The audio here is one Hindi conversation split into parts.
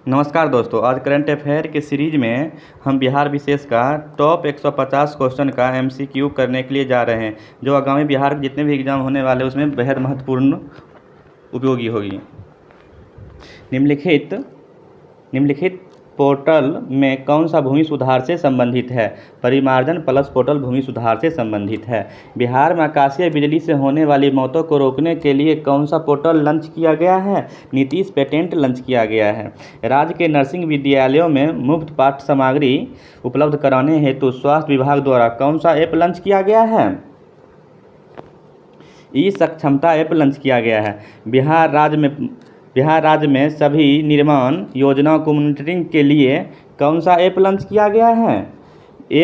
नमस्कार दोस्तों, आज करंट अफेयर के सीरीज में हम बिहार विशेष का टॉप 150 क्वेश्चन का एमसीक्यू करने के लिए जा रहे हैं, जो आगामी बिहार के जितने भी एग्ज़ाम होने वाले उसमें बेहद महत्वपूर्ण उपयोगी होगी। निम्नलिखित पोर्टल में कौन सा भूमि सुधार से संबंधित है? परिमार्जन प्लस पोर्टल भूमि सुधार से संबंधित है। बिहार में आकाशीय बिजली से होने वाली मौतों को रोकने के लिए कौन सा पोर्टल लॉन्च किया गया है? नीतीश पेटेंट लॉन्च किया गया है। राज्य के नर्सिंग विद्यालयों में मुफ्त पाठ्य सामग्री उपलब्ध कराने हेतु स्वास्थ्य विभाग द्वारा कौन सा ऐप लॉन्च किया गया है? ई सक्षमता ऐप लॉन्च किया गया है। बिहार राज्य में सभी निर्माण योजनाओं को मॉनिटरिंग के लिए कौन सा ऐप लॉन्च किया गया है?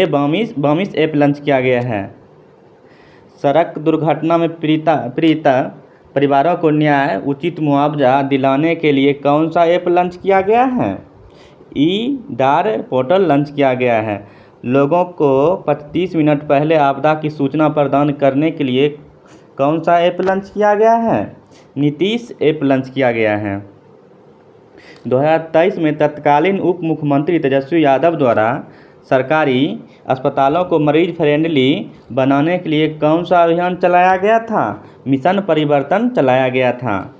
बामिस ऐप लॉन्च किया गया है। सड़क दुर्घटना में पीड़ित परिवारों को न्याय उचित मुआवजा दिलाने के लिए कौन सा ऐप लॉन्च किया गया है? ई-डार पोर्टल लॉन्च किया गया है। लोगों को 35 मिनट पहले आपदा की सूचना प्रदान करने के लिए कौन सा ऐप लॉन्च किया गया है? नीतीश ऐप लॉन्च किया गया है। 2023 में तत्कालीन उप मुख्यमंत्री तेजस्वी यादव द्वारा सरकारी अस्पतालों को मरीज फ्रेंडली बनाने के लिए कौन सा अभियान चलाया गया था? मिशन परिवर्तन चलाया गया था।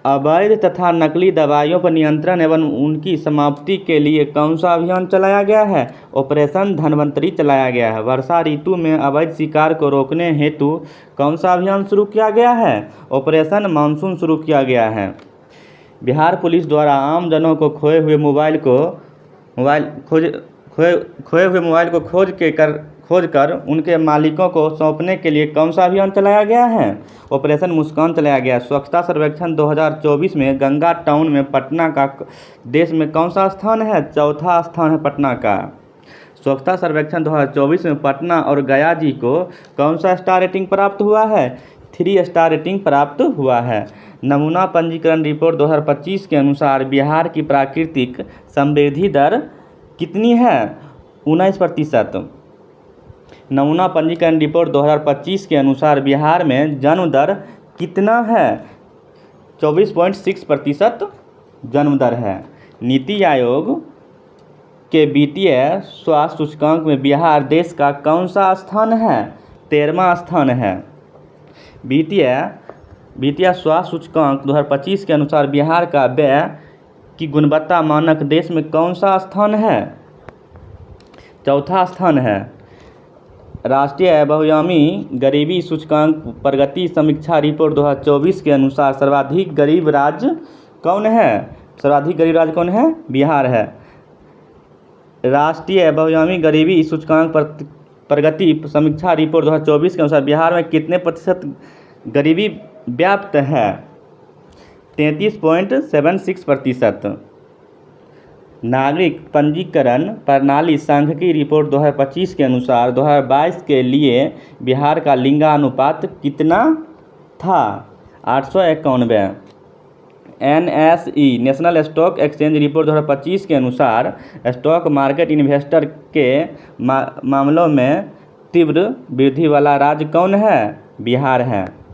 अवैध तथा नकली दवाइयों पर नियंत्रण एवं उनकी समाप्ति के लिए कौन सा अभियान चलाया गया है? ऑपरेशन धन्वंतरी चलाया गया है। वर्षा ऋतु में अवैध शिकार को रोकने हेतु कौन सा अभियान शुरू किया गया है? ऑपरेशन मानसून शुरू किया गया है। बिहार पुलिस द्वारा आमजनों को खोए हुए मोबाइल को खोज कर उनके मालिकों को सौंपने के लिए कौन सा अभियान चलाया गया है? ऑपरेशन मुस्कान चलाया गया। स्वच्छता सर्वेक्षण 2024 में गंगा टाउन में पटना का देश में कौन सा स्थान है? चौथा स्थान है पटना का। स्वच्छता सर्वेक्षण 2024 में पटना और गया जी को कौन सा स्टार रेटिंग प्राप्त हुआ है? 3 स्टार रेटिंग प्राप्त हुआ है। नमूना पंजीकरण रिपोर्ट 2025 के अनुसार बिहार की प्राकृतिक समृद्धि दर कितनी है? 19%। नमूना पंजीकरण रिपोर्ट 2025 के अनुसार बिहार में जन्म दर कितना है? 24.6% जन्म दर है। नीति आयोग के वित्तीय स्वास्थ्य सूचकांक में बिहार देश का कौन सा स्थान है? 13वां स्थान है। वित्तीय स्वास्थ्य सूचकांक 2025 के अनुसार बिहार का व्यय की गुणवत्ता मानक देश में कौन सा स्थान है? चौथा स्थान है। राष्ट्रीय बहुआयामी गरीबी सूचकांक प्रगति समीक्षा रिपोर्ट 2024 के अनुसार सर्वाधिक गरीब राज्य कौन है? बिहार है। राष्ट्रीय बहुआयामी गरीबी सूचकांक प्रगति समीक्षा रिपोर्ट 2024 के अनुसार बिहार में कितने प्रतिशत गरीबी व्याप्त है? 33.76%। नागरिक पंजीकरण प्रणाली संघ की रिपोर्ट 2025 के अनुसार 2022 के लिए बिहार का लिंगानुपात कितना था? 891। NSE national stock exchange report 2025 के अनुसार स्टॉक मार्केट इन्वेस्टर के मामलों में तीव्र वृद्धि वाला राज्य कौन है? बिहार है।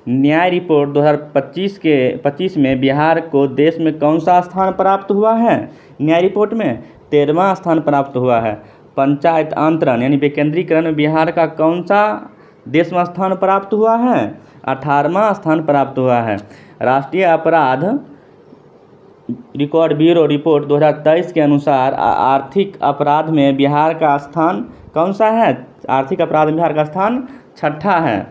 न्याय रिपोर्ट 2025 में बिहार को देश में कौन सा स्थान प्राप्त हुआ है? न्याय रिपोर्ट में 13वां स्थान प्राप्त हुआ है। पंचायत अंतरण यानी विकेंद्रीकरण में बिहार का कौन सा देश में स्थान प्राप्त हुआ है? 18वां स्थान प्राप्त हुआ है। राष्ट्रीय अपराध रिकॉर्ड ब्यूरो रिपोर्ट 2023 के अनुसार आर्थिक अपराध में बिहार का स्थान कौन सा है? आर्थिक अपराध में बिहार का स्थान 6ठा है।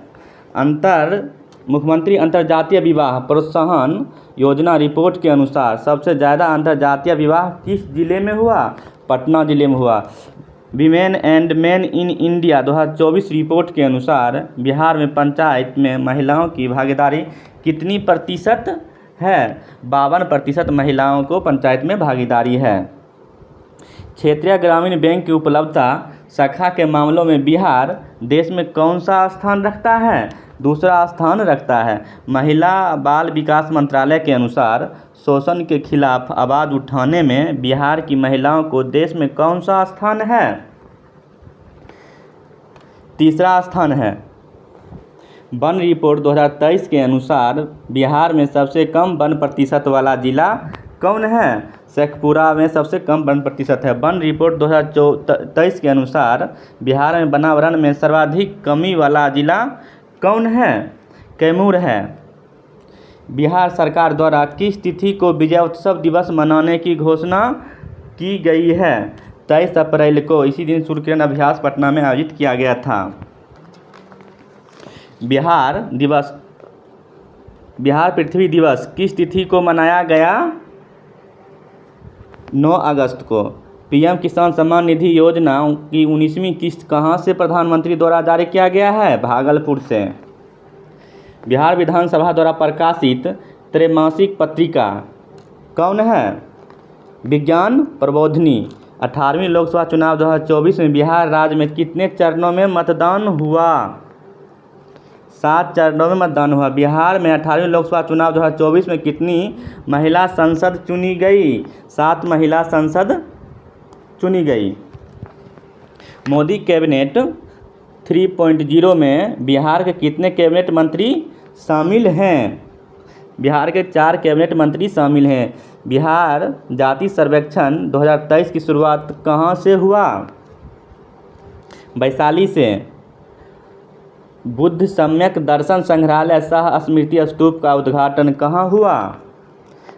मुख्यमंत्री अंतर्जातीय विवाह प्रोत्साहन योजना रिपोर्ट के अनुसार सबसे ज़्यादा अंतर्जातीय विवाह किस जिले में हुआ? पटना जिले में हुआ। Women and main in India 2024 report के अनुसार बिहार में पंचायत में महिलाओं की भागीदारी कितनी प्रतिशत है? 52% महिलाओं को पंचायत में भागीदारी है। क्षेत्रीय ग्रामीण बैंक की उपलब्धता शाखा के मामलों में बिहार देश में कौन सा स्थान रखता है? दूसरा स्थान रखता है। महिला बाल विकास मंत्रालय के अनुसार शोषण के खिलाफ आवाज़ उठाने में बिहार की महिलाओं को देश में कौन सा स्थान है? तीसरा स्थान है। वन रिपोर्ट 2023 के अनुसार बिहार में सबसे कम वन प्रतिशत वाला जिला कौन है? शेखपुरा में सबसे कम वन प्रतिशत है। वन रिपोर्ट 2023 के अनुसार बिहार में वनावरण में सर्वाधिक कमी वाला जिला कौन है? कैमूर है। बिहार सरकार द्वारा किस तिथि को विजय उत्सव दिवस मनाने की घोषणा की गई है? 23 अप्रैल को। इसी दिन सूर्य किरण अभ्यास पटना में आयोजित किया गया था। बिहार पृथ्वी दिवस किस तिथि को मनाया गया? 9 अगस्त को। पीएम किसान सम्मान निधि योजना की 19वीं किस्त कहां से प्रधानमंत्री द्वारा जारी किया गया है? भागलपुर से। बिहार विधानसभा द्वारा प्रकाशित त्रैमासिक पत्रिका कौन है? विज्ञान प्रबोधिनी। 18वीं लोकसभा चुनाव 2024 में बिहार राज्य में कितने चरणों में मतदान हुआ? 7 चरणों में मतदान हुआ। बिहार में 18वीं लोकसभा चुनाव 2024 में कितनी महिला सांसद चुनी गई? 7 महिला सांसद चुनी गई। मोदी कैबिनेट 3.0 में बिहार के कितने कैबिनेट मंत्री शामिल हैं? बिहार के 4 कैबिनेट मंत्री शामिल हैं। बिहार जाति सर्वेक्षण 2023 की शुरुआत कहां से हुआ? वैशाली से। बुद्ध सम्यक दर्शन संग्रहालय सह स्मृति स्तूप का उद्घाटन कहां हुआ?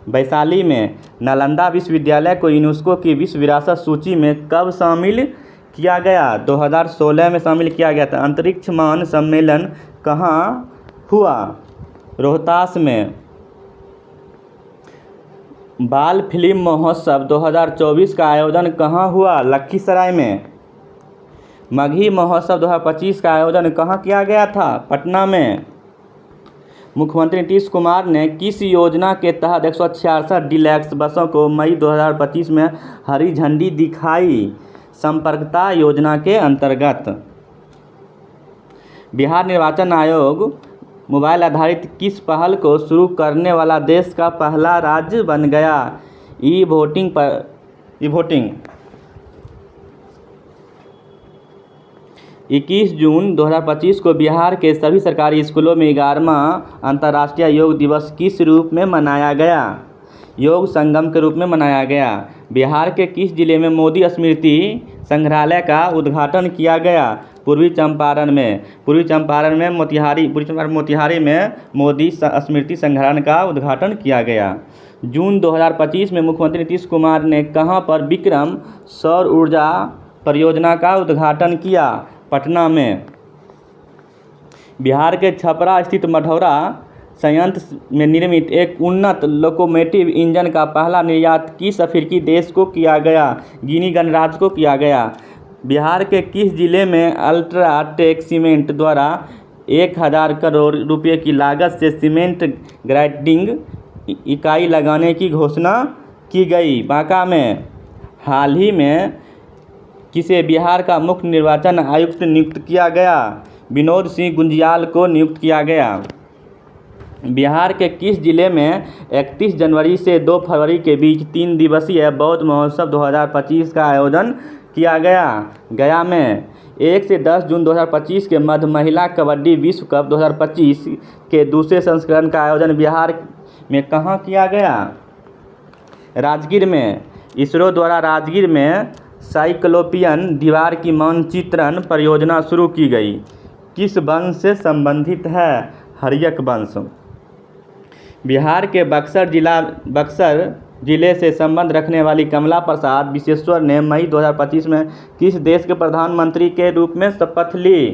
वैशाली में। नालंदा विश्वविद्यालय को यूनेस्को की विश्व विरासत सूची में कब शामिल किया गया? 2016 में शामिल किया गया था। अंतरिक्ष मान सम्मेलन कहां हुआ? रोहतास में। बाल फिल्म महोत्सव 2024 का आयोजन कहां हुआ? लखीसराय में। मगही महोत्सव 2025 का आयोजन कहां किया गया था? पटना में। मुख्यमंत्री नीतीश कुमार ने किस योजना के तहत 166 डीलक्स बसों को मई 2025 में हरी झंडी दिखाई? संपर्कता योजना के अंतर्गत। बिहार निर्वाचन आयोग मोबाइल आधारित किस पहल को शुरू करने वाला देश का पहला राज्य बन गया? E voting. 21 जून 2025 को बिहार के सभी सरकारी स्कूलों में 11वां अंतर्राष्ट्रीय योग दिवस किस रूप में मनाया गया? योग संगम के रूप में मनाया गया। बिहार के किस जिले में मोदी स्मृति संग्रहालय का उद्घाटन किया गया? पूर्वी चंपारण में मोतिहारी में मोदी स्मृति संग्रहालय का उद्घाटन किया गया। जून 2025 में मुख्यमंत्री नीतीश कुमार ने कहां पर विक्रम सौर ऊर्जा परियोजना का उद्घाटन किया? पटना में। बिहार के छपरा स्थित मढ़ौरा संयंत्र में निर्मित एक उन्नत लोकोमोटिव इंजन का पहला निर्यात किस अफ्रीकी देश को किया गया? गिनी गणराज्य को किया गया। बिहार के किस जिले में अल्ट्राटेक सीमेंट द्वारा 1000 करोड़ रुपये की लागत से सीमेंट ग्राइंडिंग इकाई लगाने की घोषणा की गई? बांका में। हाल ही में किसे बिहार का मुख्य निर्वाचन आयुक्त नियुक्त किया गया? विनोद सिंह गुंजियाल को नियुक्त किया गया। बिहार के किस जिले में 31 जनवरी से 2 फरवरी के बीच 3 दिवसीय बौद्ध महोत्सव 2025 का आयोजन किया गया? गया में। 1 से 10 जून 2025 के मध्य महिला कबड्डी विश्व कप 2025 के दूसरे संस्करण का आयोजन बिहार में कहाँ किया गया? राजगीर में। इसरो द्वारा राजगीर में साइक्लोपियन दीवार की मानचित्रण परियोजना शुरू की गई। किस वंश से संबंधित है? हर्यक वंश। बिहार के बक्सर जिले से संबंध रखने वाली कमला प्रसाद विश्वेश्वर ने मई 2025 में किस देश के प्रधानमंत्री के रूप में शपथ ली?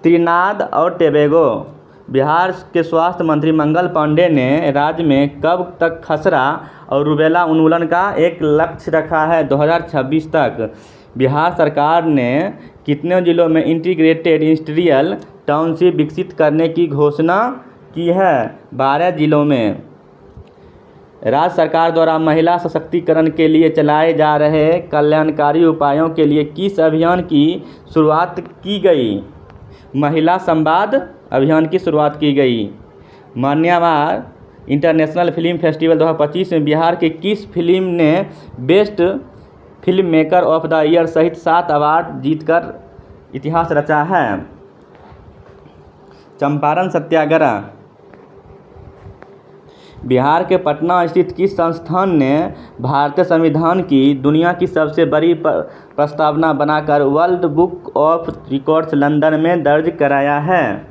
त्रिनाद और टोबैगो। बिहार के स्वास्थ्य मंत्री मंगल पांडे ने राज्य में कब तक खसरा और रूबेला उन्मूलन का एक लक्ष्य रखा है? 2026 तक। बिहार सरकार ने कितने जिलों में इंटीग्रेटेड इंडस्ट्रियल टाउनशिप विकसित करने की घोषणा की है? 12 जिलों में। राज्य सरकार द्वारा महिला सशक्तिकरण के लिए चलाए जा रहे कल्याणकारी उपायों के लिए किस अभियान की शुरुआत की गई? महिला संवाद अभियान की शुरुआत की गई। मान्यवर इंटरनेशनल फिल्म फेस्टिवल 2025 में बिहार के किस फिल्म ने best film maker of the year सहित 7 अवार्ड जीतकर इतिहास रचा है? चंपारण सत्याग्रह। बिहार के पटना स्थित किस संस्थान ने भारतीय संविधान की दुनिया की सबसे बड़ी प्रस्तावना बनाकर world book of records London में दर्ज कराया है?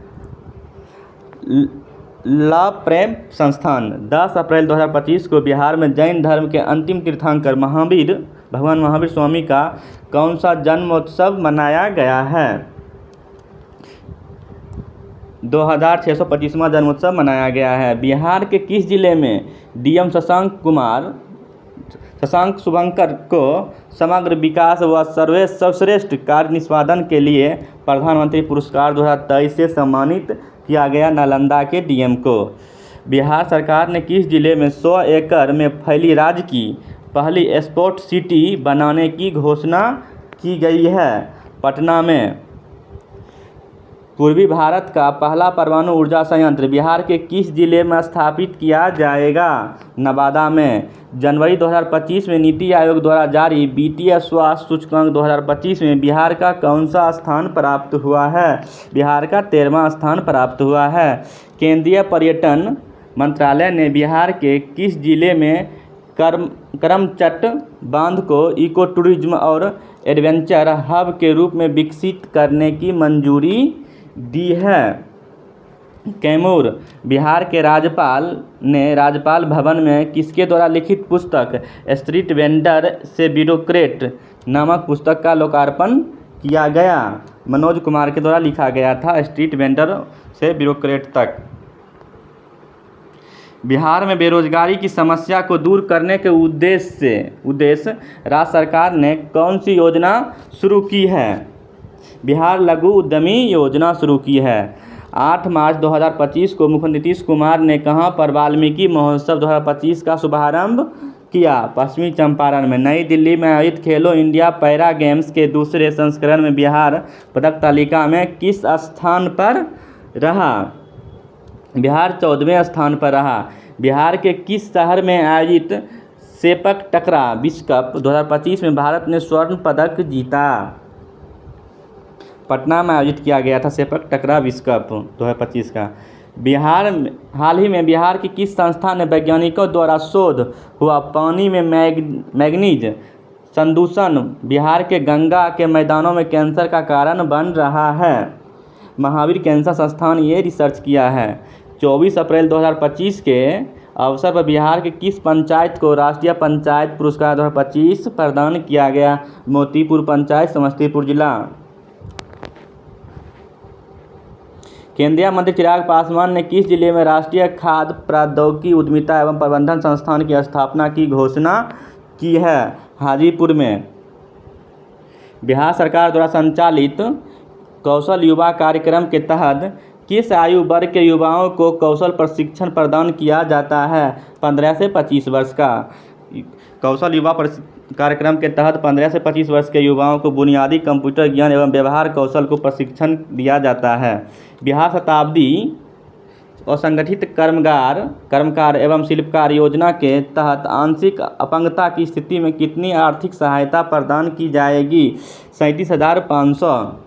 ला प्रेम संस्थान। 10 अप्रैल 2025 को बिहार में जैन धर्म के अंतिम तीर्थंकर भगवान महावीर स्वामी का कौन सा जन्मोत्सव मनाया गया है? 2625वां जन्मोत्सव मनाया गया है। बिहार के किस जिले में डीएम शशांक शुभंकर को समग्र विकास व सर्वश्रेष्ठ कार्य निष्पादन के लिए प्रधानमंत्री पुरस्कार 2023 से सम्मानित किया गया? नालंदा के डीएम को। बिहार सरकार ने किस जिले में 100 एकड़ में फैली राज्य की पहली स्पोर्ट सिटी बनाने की घोषणा की गई है? पटना में। पूर्वी भारत का पहला परमाणु ऊर्जा संयंत्र बिहार के किस जिले में स्थापित किया जाएगा? नवादा में। जनवरी 2025 में नीति आयोग द्वारा जारी वित्तीय स्वास्थ्य सूचकांक 2025 में बिहार का कौन सा स्थान प्राप्त हुआ है? बिहार का 13वां स्थान प्राप्त हुआ है। केंद्रीय पर्यटन मंत्रालय ने बिहार के किस जिले में करमचट बांध को इको टूरिज्म और एडवेंचर हब के रूप में विकसित करने की मंजूरी दी है? कैमूर। बिहार के राज्यपाल ने राज्यपाल भवन में किसके द्वारा लिखित पुस्तक स्ट्रीट वेंडर से ब्यूरोक्रेट नामक पुस्तक का लोकार्पण किया गया? मनोज कुमार के द्वारा लिखा गया था, स्ट्रीट वेंडर से ब्यूरोक्रेट तक। बिहार में बेरोजगारी की समस्या को दूर करने के उद्देश्य राज्य सरकार ने कौन सी योजना शुरू की है? बिहार लघु उद्यमी योजना शुरू की है। 8 मार्च 2025 को मुख्यमंत्री नीतीश कुमार ने कहां पर वाल्मीकि महोत्सव 2025 का शुभारंभ किया? पश्चिमी चंपारण में। नई दिल्ली में आयोजित खेलो इंडिया पैरा गेम्स के दूसरे संस्करण में बिहार पदक तालिका में किस स्थान पर रहा? बिहार 14वें स्थान पर रहा। बिहार के किस शहर में आयोजित सेपक टकरा विश्व कप 2025 में भारत ने स्वर्ण पदक जीता? पटना में आयोजित किया गया था सेपक टकरा विश्व कप 2025 का। हाल ही में बिहार की किस संस्था ने वैज्ञानिकों द्वारा शोध हुआ पानी में मैग्नीज संदूषण बिहार के गंगा के मैदानों में कैंसर का कारण बन रहा है? महावीर कैंसर संस्थान ये रिसर्च किया है। 24 अप्रैल 2025 के अवसर पर बिहार के किस पंचायत को राष्ट्रीय पंचायत पुरस्कार 2025 प्रदान किया गया? मोतीपुर पंचायत, समस्तीपुर जिला। केंद्रीय मंत्री चिराग पासवान ने किस जिले में राष्ट्रीय खाद्य प्रौद्योगिकी उद्यमिता एवं प्रबंधन संस्थान की स्थापना की घोषणा की है? हाजीपुर में। बिहार सरकार द्वारा संचालित कौशल युवा कार्यक्रम के तहत किस आयु वर्ग के युवाओं को कौशल प्रशिक्षण प्रदान किया जाता है? 15 से 25 वर्ष का। कौशल युवा कार्यक्रम के तहत 15 से 25 वर्ष के युवाओं को बुनियादी कंप्यूटर ज्ञान एवं व्यवहार कौशल को प्रशिक्षण दिया जाता है। बिहार शताब्दी असंगठित कर्मकार एवं शिल्पकार योजना के तहत आंशिक अपंगता की स्थिति में कितनी आर्थिक सहायता प्रदान की जाएगी? 37,500।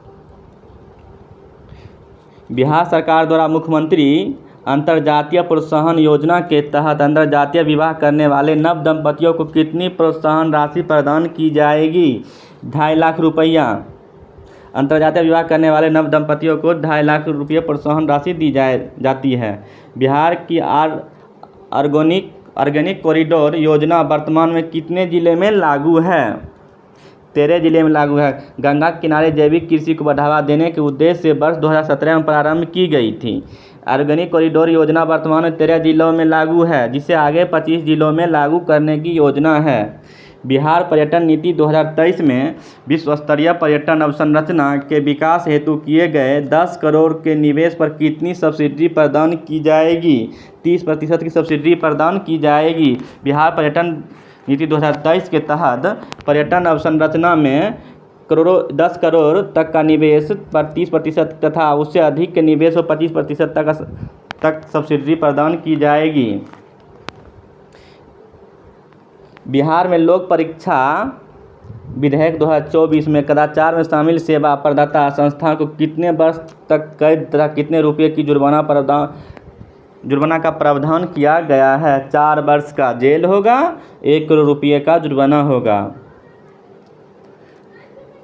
बिहार सरकार द्वारा मुख्यमंत्री अंतर्जातीय प्रोत्साहन योजना के तहत अंतर्जातीय विवाह करने वाले नव दंपतियों को कितनी प्रोत्साहन राशि प्रदान की जाएगी? 2.5 लाख रुपया। अंतर्जातीय विवाह करने वाले नव दंपतियों को 2.5 लाख रुपये प्रोत्साहन राशि दी जाती है। बिहार की ऑर्गेनिक कॉरिडोर योजना वर्तमान में कितने जिले में लागू है? 13 जिले में लागू है। गंगा के किनारे जैविक कृषि को बढ़ावा देने के उद्देश्य से वर्ष 2017 में प्रारंभ की गई थी। ऑर्गेनिक कॉरिडोर योजना वर्तमान में 13 जिलों में लागू है, जिसे आगे 25 जिलों में लागू करने की योजना है। बिहार पर्यटन नीति 2023 में विश्व स्तरीय पर्यटन अवसंरचना के विकास हेतु किए गए 10 करोड़ के निवेश पर कितनी सब्सिडी प्रदान की जाएगी? 30% की सब्सिडी प्रदान की जाएगी। बिहार पर्यटन नीति 2023 के तहत पर्यटन अवसंरचना में 10 करोड़ तक का निवेश पर 30% तथा उससे अधिक के निवेश पर 25% तक सब्सिडी प्रदान की जाएगी। बिहार में लोक परीक्षा विधेयक 2024 में कदाचार में शामिल सेवा प्रदाता संस्था को कितने वर्ष तक कैद तथा कितने रुपये की जुर्माना का प्रावधान किया गया है? 4 वर्ष का जेल होगा, 1 करोड़ रुपये का जुर्माना होगा।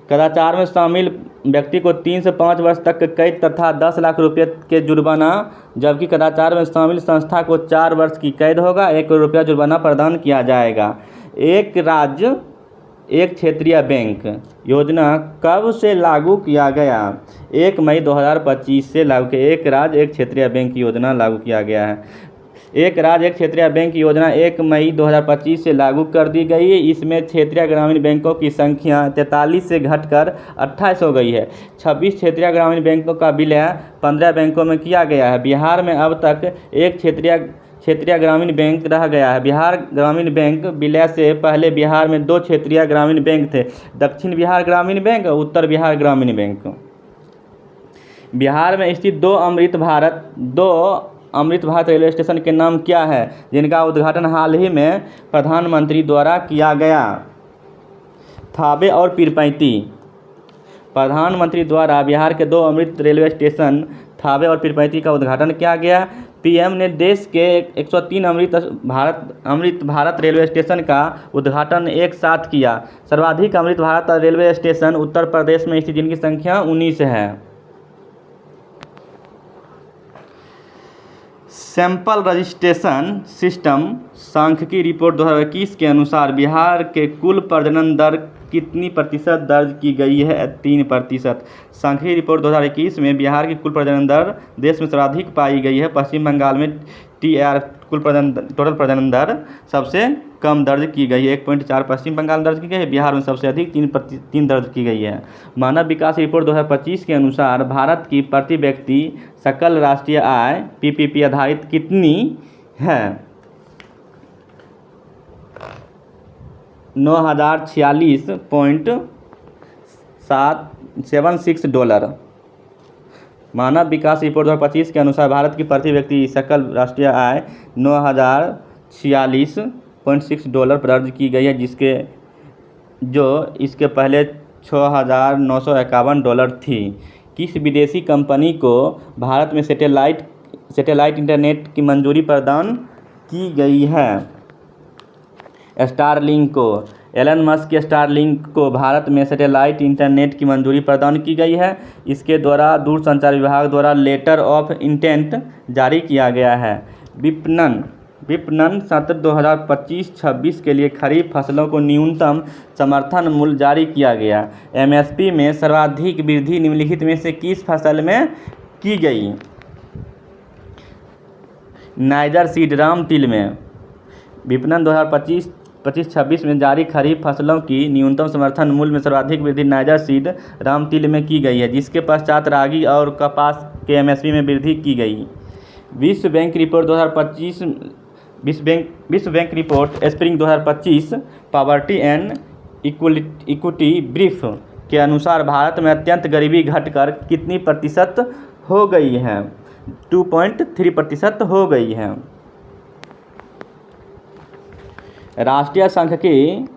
कदाचार में शामिल व्यक्ति को 3 से 5 वर्ष तक कैद तथा 10 लाख रुपये के जुर्माना, जबकि कदाचार में शामिल संस्था को 4 वर्ष की कैद होगा, 1 करोड़ रुपया जुर्माना प्रदान किया जाएगा। एक राज्य एक क्षेत्रीय बैंक योजना कब से लागू किया गया? 1 मई 2025 से लागू किया। एक राज्य एक क्षेत्रीय बैंक योजना लागू किया गया है। एक राज्य एक क्षेत्रीय बैंक योजना 1 मई 2025 से लागू कर दी गई है। इसमें क्षेत्रीय ग्रामीण बैंकों की संख्या 43 से घटकर 28 हो गई है। 26 क्षेत्रीय ग्रामीण बैंकों का विलय 15 बैंकों में किया गया है। बिहार में अब तक एक क्षेत्रीय ग्रामीण बैंक रह गया है। बिहार ग्रामीण बैंक विलय से पहले बिहार में 2 क्षेत्रीय ग्रामीण बैंक थे, दक्षिण बिहार ग्रामीण बैंक और उत्तर बिहार ग्रामीण बैंक। बिहार में स्थित 2 अमृत भारत रेलवे स्टेशन के नाम क्या है, जिनका उद्घाटन हाल ही में प्रधानमंत्री द्वारा किया गया? थावे और पीरपैंती। प्रधानमंत्री द्वारा बिहार के 2 अमृत रेलवे स्टेशन थावे और पीरपैंती का उद्घाटन किया गया। पीएम ने देश के 103 अमृत भारत रेलवे स्टेशन का उद्घाटन एक साथ किया। सर्वाधिक अमृत भारत रेलवे स्टेशन उत्तर प्रदेश में स्थित, जिनकी संख्या 19 है। सैंपल रजिस्ट्रेशन सिस्टम सांख्यिकी रिपोर्ट 2021 के अनुसार बिहार के कुल प्रजनन दर कितनी प्रतिशत दर्ज की गई है? 3%। सांख्यिकी रिपोर्ट 2021 में बिहार की कुल प्रजनन दर देश में सर्वाधिक पाई गई है। पश्चिम बंगाल में टोटल प्रजनन दर सबसे कम दर्ज की गई है, 1.4 पश्चिम बंगाल में दर्ज की गई है। बिहार में सबसे अधिक 3 दर्ज की गई है। मानव विकास रिपोर्ट 2025 के अनुसार भारत की प्रति व्यक्ति सकल राष्ट्रीय आय पीपीपी आधारित कितनी है? 9,046.76 डॉलर। मानव विकास रिपोर्ट 2025 के अनुसार भारत की प्रति व्यक्ति सकल राष्ट्रीय आय 9,046.6 डॉलर दर्ज की गई है, इसके पहले 6,951 डॉलर थी। किस विदेशी कंपनी को भारत में सैटेलाइट इंटरनेट की मंजूरी प्रदान की गई है? स्टारलिंक को। एलन मस्क के स्टारलिंक को भारत में सैटेलाइट इंटरनेट की मंजूरी प्रदान की गई है। इसके द्वारा दूरसंचार विभाग द्वारा लेटर ऑफ इंटेंट जारी किया गया है। विपणन सत्र 2025-26 के लिए खरीफ फसलों को न्यूनतम समर्थन मूल्य जारी किया गया। एमएसपी में सर्वाधिक वृद्धि निम्नलिखित में से किस फसल में की गई? नाइजर सीड राम तिल में। विपणन 2025-26 में जारी खरीफ फसलों की न्यूनतम समर्थन मूल्य में सर्वाधिक वृद्धि नाइजर सीड राम तिल में की गई है, जिसके पश्चात रागी और कपास के एमएसपी में वृद्धि की गई। विश्व बैंक रिपोर्ट 2025 विश्व bank report spring 2025 poverty and equity brief के अनुसार भारत में अत्यंत गरीबी घटकर कितनी प्रतिशत हो गई है? 2.3% हो गई है। राष्ट्रीय सांख्यिकी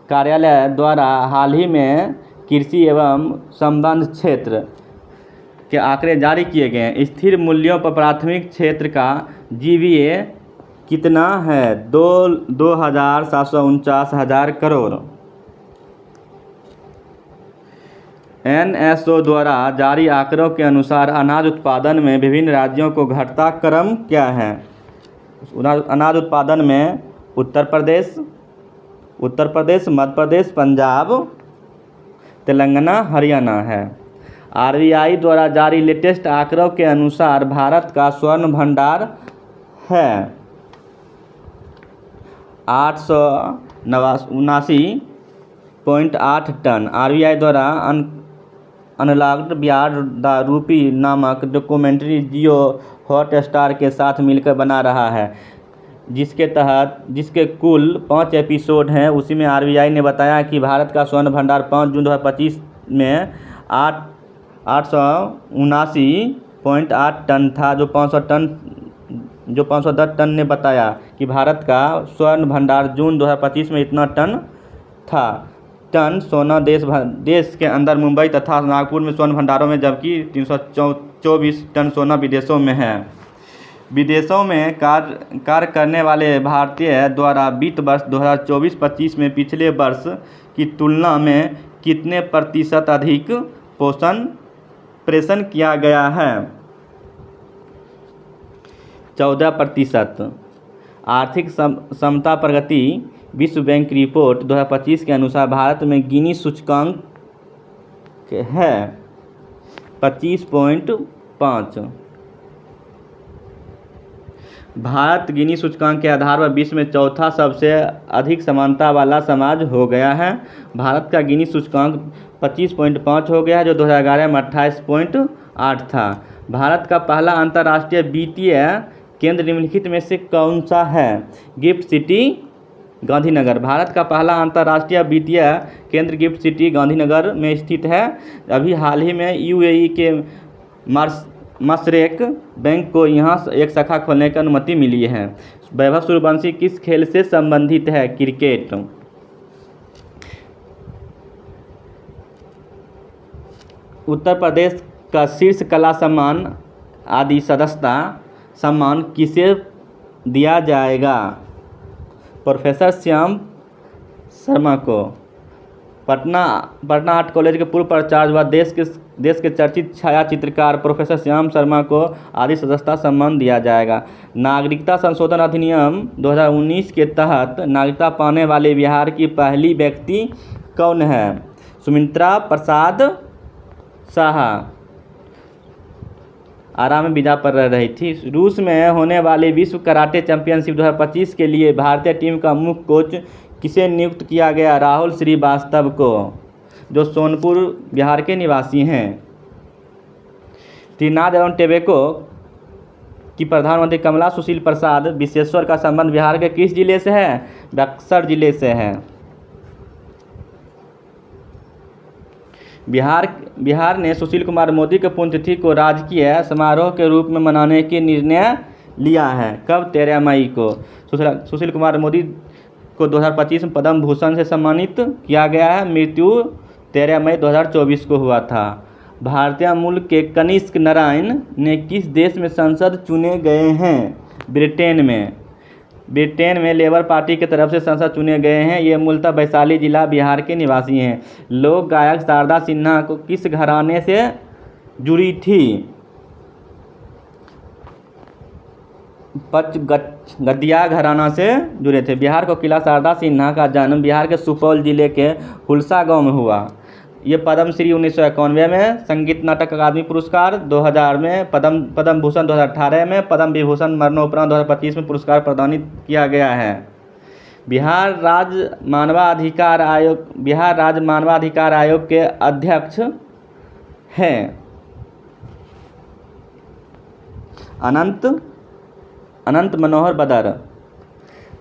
कार्यालय द्वारा हाल ही में कृषि एवं संबद्ध क्षेत्र के आंकड़े जारी किए गए हैं। स्थिर मूल्यों पर प्राथमिक क्षेत्र का जीवीए कितना है? 2,749,000 करोड़। एनएसओ द्वारा जारी आंकड़ों के अनुसार अनाज उत्पादन में विभिन्न राज्यों को घटता क्रम क्या है? अनाज उत्पादन में उत्तर प्रदेश, मध्य प्रदेश, पंजाब, तेलंगाना, हरियाणा है। आरबीआई द्वारा जारी लेटेस्ट आंकड़ों के अनुसार भारत का स्वर्ण भंडार है 879.8 टन। आरबीआई द्वारा अनलॉक्ड बिहार द रूपी नामक डॉक्यूमेंट्री जियो हॉटस्टार के साथ मिलकर बना रहा है, जिसके कुल 5 एपिसोड हैं। उसी में आरबीआई ने बताया कि भारत का स्वर्ण भंडार 5 जून 2025 में 879.8 टन था, जो 510 टन ने बताया कि भारत का स्वर्ण भंडार जून 2025 में इतना टन था। टन सोना देश के अंदर मुंबई तथा नागपुर में स्वर्ण भंडारों में, जबकि 324 टन सोना विदेशों में है। विदेशों में कार्य करने वाले भारतीय द्वारा वित्त वर्ष 2024-25 में पिछले वर्ष की तुलना में कितने प्रतिशत अधिक प्रेषण किया गया है? 14%। आर्थिक समता प्रगति विश्व बैंक की रिपोर्ट 2025 के अनुसार भारत में गिनी सूचकांक है 25.5। भारत गिनी सूचकांक के आधार पर विश्व में चौथा सबसे अधिक समानता वाला समाज हो गया है। भारत का गिनी सूचकांक 25.5 हो गया है, जो 2011 में 28.8 था। भारत का पहला अंतर्राष्ट्रीय वित्तीय केंद्र निम्नलिखित में से कौन सा है? Gift city Gandhinagar. भारत का पहला अंतर्राष्ट्रीय वित्तीय केंद्र गिफ्ट सिटी गांधीनगर में स्थित है। अभी हाल ही में यूएई के मशरेक बैंक को यहाँ एक शाखा खोलने की अनुमति मिली है। वैभव सूर्यवंशी किस खेल से संबंधित है? क्रिकेट। उत्तर प्रदेश का शीर्ष कला सम्मान आदि सदस्यता सम्मान किसे दिया जाएगा? प्रोफेसर श्याम शर्मा को। पटना आर्ट कॉलेज के पूर्व प्राचार्य व देश के चर्चित छाया चित्रकार प्रोफेसर श्याम शर्मा को आदि सदस्यता सम्मान दिया जाएगा। नागरिकता संशोधन अधिनियम 2019 के तहत नागरिकता पाने वाले बिहार की पहली व्यक्ति कौन है? सुमित्रा प्रसाद शाह आरा में बीजा पर रह रही थी। रूस में होने वाले विश्व कराटे चैंपियनशिप 2025 के लिए भारतीय टीम का मुख्य कोच किसे नियुक्त किया गया? राहुल श्रीवास्तव को, जो सोनपुर बिहार के निवासी हैं। त्रिनाद एवं टोबैको की प्रधानमंत्री कमला सुशील प्रसाद विश्वेश्वर का संबंध बिहार के किस जिले से है? बक्सर जिले से है। बिहार ने सुशील कुमार मोदी के पुण्यतिथि को राजकीय समारोह के रूप में मनाने की निर्णय लिया है। कब? 13 मई को। सुशील कुमार मोदी को 2025 में पद्म भूषण से सम्मानित किया गया है। मृत्यु 13 मई 2024 को हुआ था। भारतीय मूल के कनिष्क नारायण ने किस देश में सांसद चुने गए हैं? ब्रिटेन में लेबर पार्टी की तरफ से सांसद चुने गए हैं। ये मूलतः वैशाली जिला बिहार के निवासी हैं। लोक गायक शारदा सिन्हा को किस घराने से जुड़ी थी? गद्दिया घराना से जुड़े थे। बिहार को किला शारदा सिन्हा का जन्म बिहार के सुपौल जिले के हुलसा गांव में हुआ। ये पद्मश्री 1991 में, संगीत नाटक अकादमी पुरस्कार 2000 में, पद्म भूषण 2018 में, पद्म विभूषण मरणोपरांत 2025 में पुरस्कार प्रदानित किया गया है। बिहार राज्य मानवाधिकार आयोग के अध्यक्ष हैं अनंत मनोहर बदर।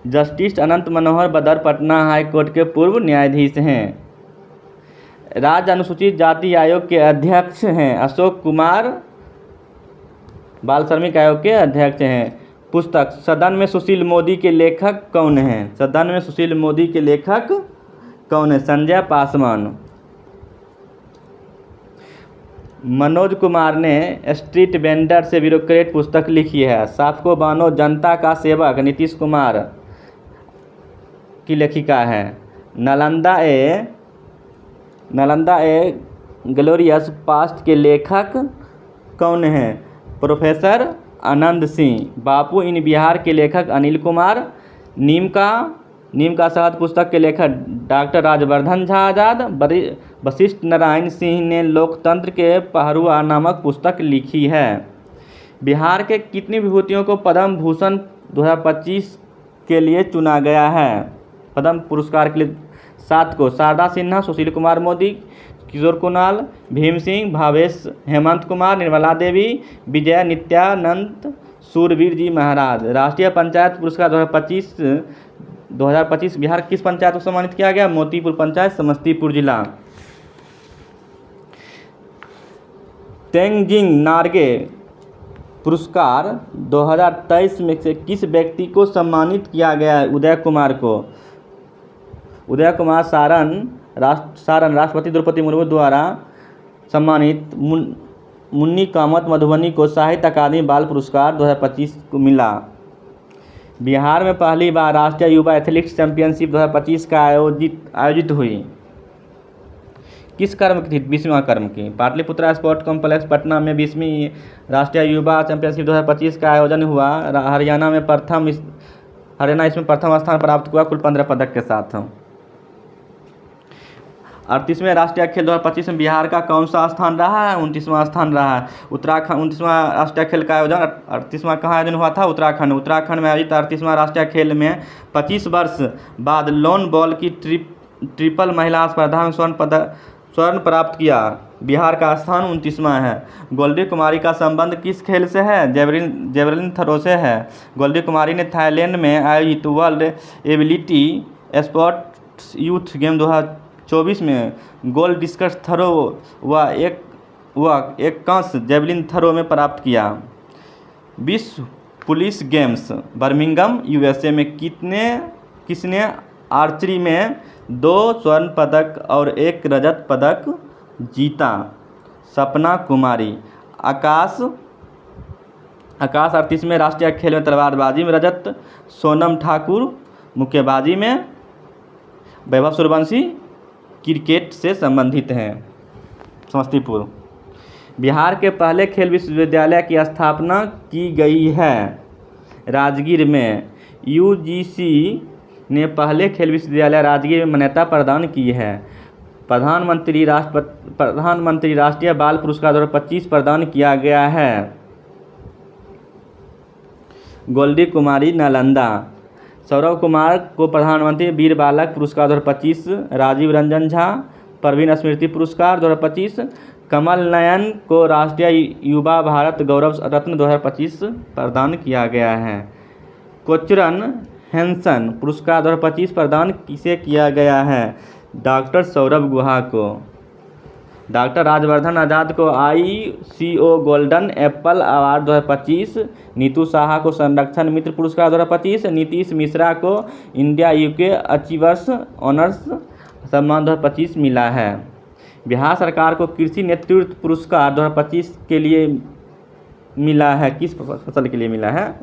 जस्टिस अनंत मनोहर बदर पटना हाई कोर्ट के पूर्व न्यायाधीश हैं। राज्य अनुसूचित जाति आयोग के अध्यक्ष हैं अशोक कुमार। बाल श्रमिक आयोग के अध्यक्ष हैं। पुस्तक सदन में सुशील मोदी के लेखक कौन हैं? सदन में सुशील मोदी के लेखक कौन है? संजय पासवान। मनोज कुमार ने स्ट्रीट वेंडर से ब्यूरोक्रेट पुस्तक लिखी है। साफको बानो जनता का सेवक नीतीश कुमार की लेखिका है। नालंदा ए ग्लोरियस पास्ट के लेखक कौन हैं? प्रोफेसर आनंद सिंह। बापू इन बिहार के लेखक अनिल कुमार। नीम का शहद पुस्तक के लेखक डॉक्टर राजवर्धन झा आजाद। वशिष्ठ नारायण सिंह ने लोकतंत्र के पहरुआ नामक पुस्तक लिखी है। बिहार के कितनी विभूतियों को पद्म भूषण 2025 के लिए चुना गया है? पद्म पुरस्कार के लिए 7 को। शारदा सिन्हा, सुशील कुमार मोदी, किशोर कुणाल, भीम सिंह, भावेश हेमंत कुमार, निर्मला देवी, विजय नित्यानंद, सूरवीर जी महाराज। राष्ट्रीय पंचायत पुरस्कार 2025 बिहार किस पंचायत को सम्मानित किया गया? मोतीपुर पंचायत, समस्तीपुर जिला। तेंजिंग नार्गे पुरस्कार 2023 में से किस व्यक्ति को सम्मानित किया गया है? उदय कुमार को। उदय कुमार सारण सारण राष्ट्रपति द्रौपदी मुर्मू द्वारा सम्मानित मुन्नी कामत मधुबनी को साहित्य अकादमी बाल पुरस्कार 2025 को मिला। बिहार में पहली बार राष्ट्रीय युवा एथलेटिक्स चैंपियनशिप 2025 का आयोजित हुई। किस कर्म की थी? 20वां कर्म की। पाटलिपुत्रा स्पोर्ट कॉम्प्लेक्स पटना में 20वीं राष्ट्रीय युवा चैंपियनशिप 2025 का आयोजन हुआ। हरियाणा इसमें प्रथम स्थान प्राप्त हुआ कुल 15 पदक के साथ। 38वें राष्ट्रीय खेल 2025 में बिहार का कौन सा स्थान रहा है? 29वां स्थान रहा है। उत्तराखंड 29वां राष्ट्रीय खेल का आयोजन 38वां कहाँ आयोजन हुआ था? उत्तराखंड में आयोजित 38वां राष्ट्रीय खेल में 25 वर्ष बाद लॉन बॉल की ट्रिपल महिला स्पर्धा में स्वर्ण प्राप्त किया। बिहार का स्थान 29वां है। गोल्डी कुमारी का संबंध किस खेल से है? जेवलिन थ्रो से है। गोल्डी कुमारी ने थाईलैंड में आयोजित world ability sports youth game 2024 में गोल्ड डिस्कस थ्रो व एक कांस्य जेवलिन थ्रो में प्राप्त किया। विश्व पुलिस गेम्स बर्मिंघम यूएसए में किसने आर्चरी में 2 स्वर्ण पदक और 1 रजत पदक जीता? सपना कुमारी। आकाश 38वें राष्ट्रीय खेल में तलवारबाजी में रजत। सोनम ठाकुर मुक्केबाजी में। वैभव सूर्यवंशी क्रिकेट से संबंधित हैं। समस्तीपुर। बिहार के पहले खेल विश्वविद्यालय की स्थापना की गई है। राजगीर में। यूजीसी ने पहले खेल विश्वविद्यालय राजगीर में मान्यता प्रदान की है। प्रधानमंत्री राष्ट्रीय बाल पुरस्कार 2025 प्रदान किया गया है। गोल्डी कुमारी नालंदा। सौरव कुमार को प्रधानमंत्री वीर बालक पुरस्कार 2025, राजीव रंजन झा प्रवीण स्मृति पुरस्कार 2025, कमल नयन को राष्ट्रीय युवा भारत गौरव रत्न 2025 प्रदान किया गया है। कोचरन हैंसन पुरस्कार 2025 प्रदान किसे किया गया है? डॉक्टर सौरभ गुहा को। डॉक्टर राजवर्धन आज़ाद को ICO golden Apple award 2025, Neetu Saha को संरक्षण मित्र पुरस्कार 2025, नीतीश मिश्रा को इंडिया UK अचीवर्स ऑनर्स सम्मान 2025 मिला है। बिहार सरकार को कृषि नेतृत्व पुरस्कार 2025 के लिए मिला है। किस फसल के लिए मिला है?